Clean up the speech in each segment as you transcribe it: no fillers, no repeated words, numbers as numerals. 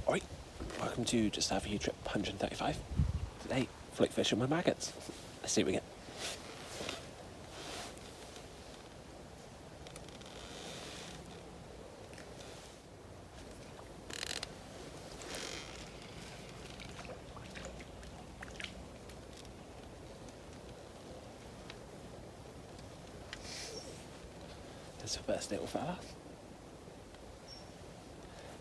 Alright, welcome to Just Have You Trip 135. Today, flick fishing with maggots. Let's see what we get. There's the first little fella.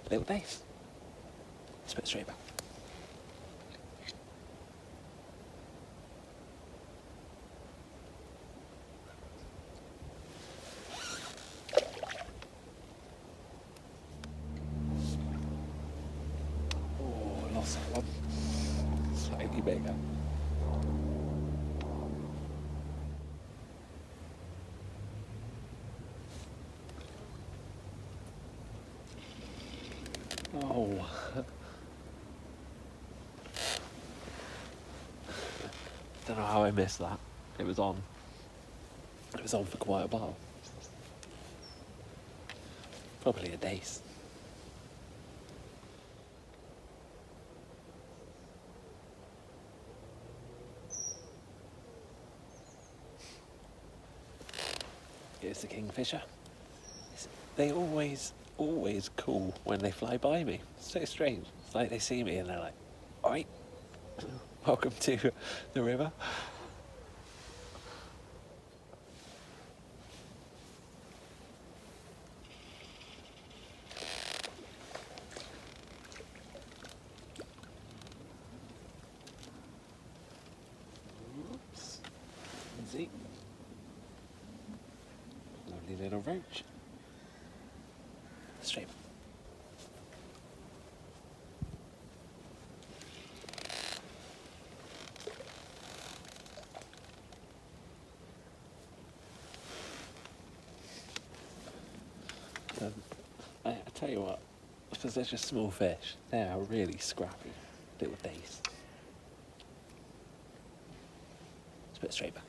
Little dace. Let's put it straight back. Oh, lost that one. Slightly bigger. Oh. Don't know how I missed that. It was on. It was on for quite a while. Probably a dace. Here's the kingfisher. They always call when they fly by me. It's so strange. It's like they see me and they're like, alright, welcome to the river. Oops. Easy. Lovely little roach. Straight. I tell you what, because they're just small fish, they are really scrappy little dace. Let's put it straight back.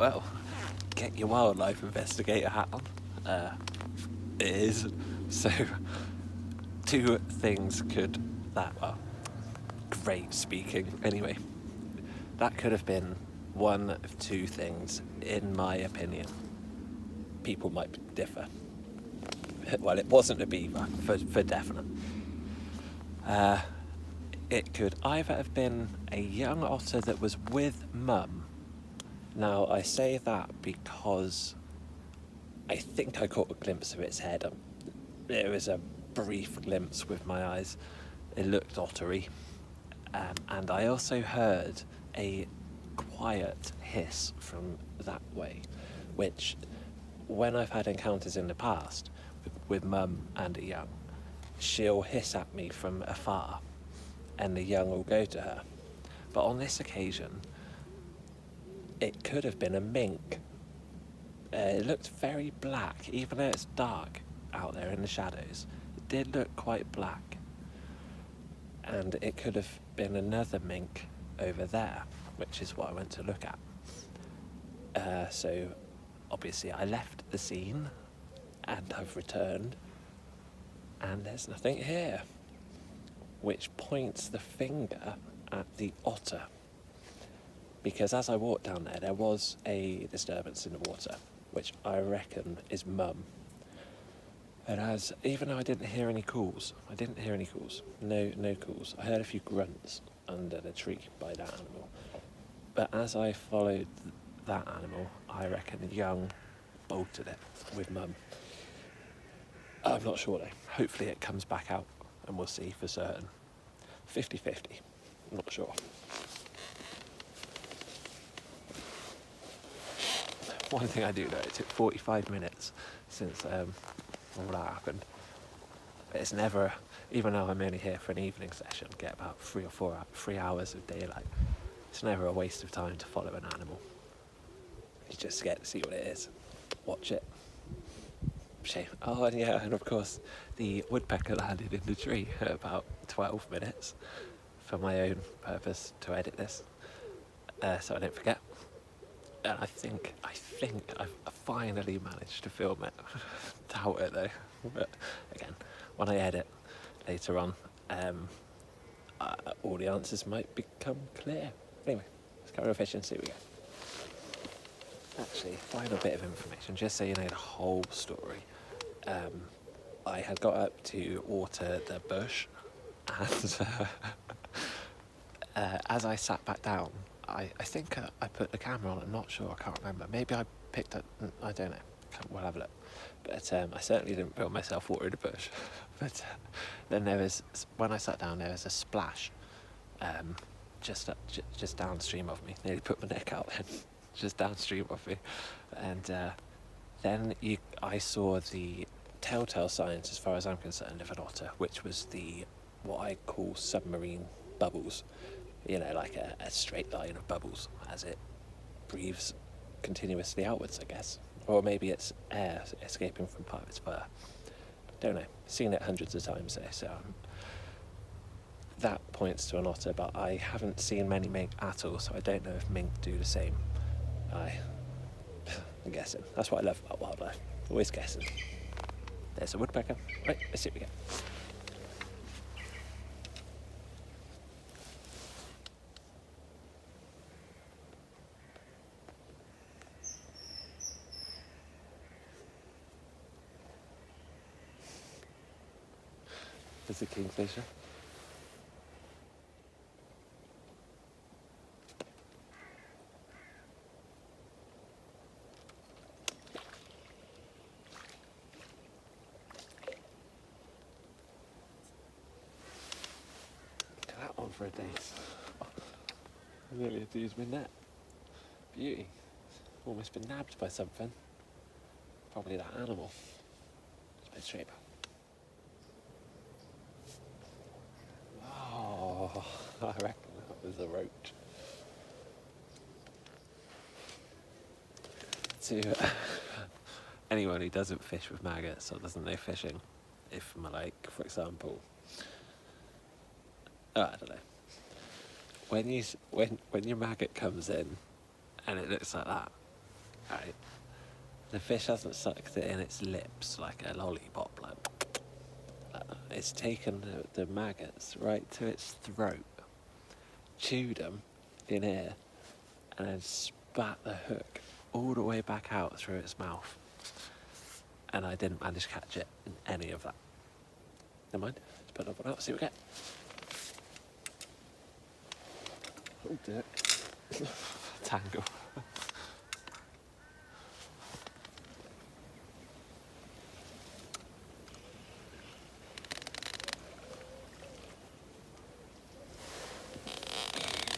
Well, get your wildlife investigator hat on. It is. So, two things could that, well, great speaking. Anyway, that could have been one of two things, in my opinion. People might differ. Well, it wasn't a beaver, for definite. It could either have been a young otter that was with mum. Now, I say that because I think I caught a glimpse of its head. There was a brief glimpse with my eyes. It looked ottery. And I also heard a quiet hiss from that way, which, when I've had encounters in the past with mum and a young, she'll hiss at me from afar and the young will go to her. But on this occasion, it could have been a mink. It looked very black, even though it's dark out there in the shadows. It did look quite black. And it could have been another mink over there, which is what I went to look at. So obviously I left the scene and have returned, and there's nothing here, which points the finger at the otter. Because as I walked down there, there was a disturbance in the water, which I reckon is mum. And even though I didn't hear any calls, no calls. I heard a few grunts under the tree by that animal. But as I followed that animal, I reckon the young bolted it with mum. I'm not sure though. Hopefully it comes back out and we'll see for certain. 50-50, not sure. One thing I do know, it took 45 minutes since all that happened. But it's never, even though I'm only here for an evening session, get about 3 hours of daylight. It's never a waste of time to follow an animal. You just get to see what it is, watch it. Shame. Oh, and yeah, and of course, the woodpecker landed in the tree at about 12 minutes for my own purpose to edit this, so I don't forget. And I think I've finally managed to film it. Doubt it though. But again, when I edit later on, all the answers might become clear. Anyway, let's carry on fishing, see what we get. Actually, final bit of information, just so you know the whole story. I had got up to water the bush, and as I sat back down, I think I put the camera on. I'm not sure, I can't remember. Maybe I picked up, I don't know. We'll have a look. But I certainly didn't film myself watering the bush. But then when I sat down, there was a splash just downstream of me. Nearly put my neck out then, just downstream of me. And then I saw the telltale signs, as far as I'm concerned, of an otter, which was what I call submarine bubbles. You know, like a straight line of bubbles as it breathes continuously outwards, I guess. Or maybe it's air escaping from part of its fur. Don't know. Seen it hundreds of times there, so that points to an otter, but I haven't seen many mink at all, so I don't know if mink do the same. I'm guessing. That's what I love about wildlife. Always guessing. There's a woodpecker. Right, let's see what we get. There's a kingfisher. Look at that one for a day. I nearly had to use my net. Beauty. Almost been nabbed by something. Probably that animal. It's a bit straight. Oh, I reckon that was a roach. To anyone who doesn't fish with maggots or doesn't know fishing, if for example, I don't know, when your maggot comes in and it looks like that, right? The fish hasn't sucked it in its lips like a lollipop. It's taken the maggots right to its throat, chewed them in air, and then spat the hook all the way back out through its mouth. And I didn't manage to catch it in any of that. Never mind. Let's put another one out, see what we get. Oh dear. Tangle.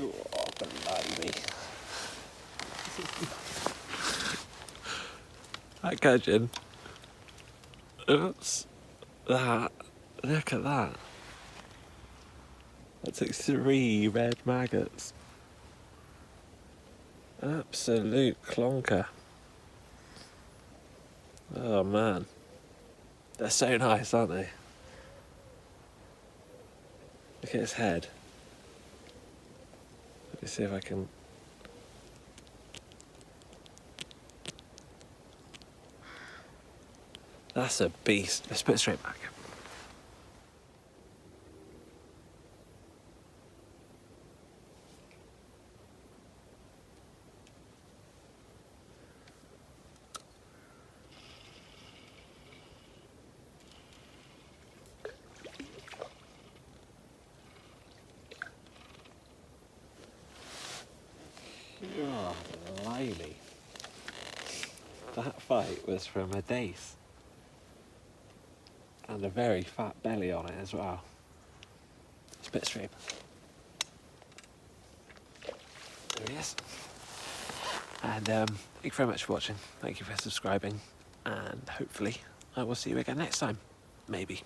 Oh, blimey. That gudgeon. Oops. That. Look at that. That took 3 red maggots. Absolute clonker. Oh man. They're so nice, aren't they? Look at his head. Let me see if I can... That's a beast. Let's put it straight back. Oh, blimey. That fight was from a dace. And a very fat belly on it as well. It's a bit straight. There he is. And thank you very much for watching. Thank you for subscribing. And hopefully I will see you again next time. Maybe.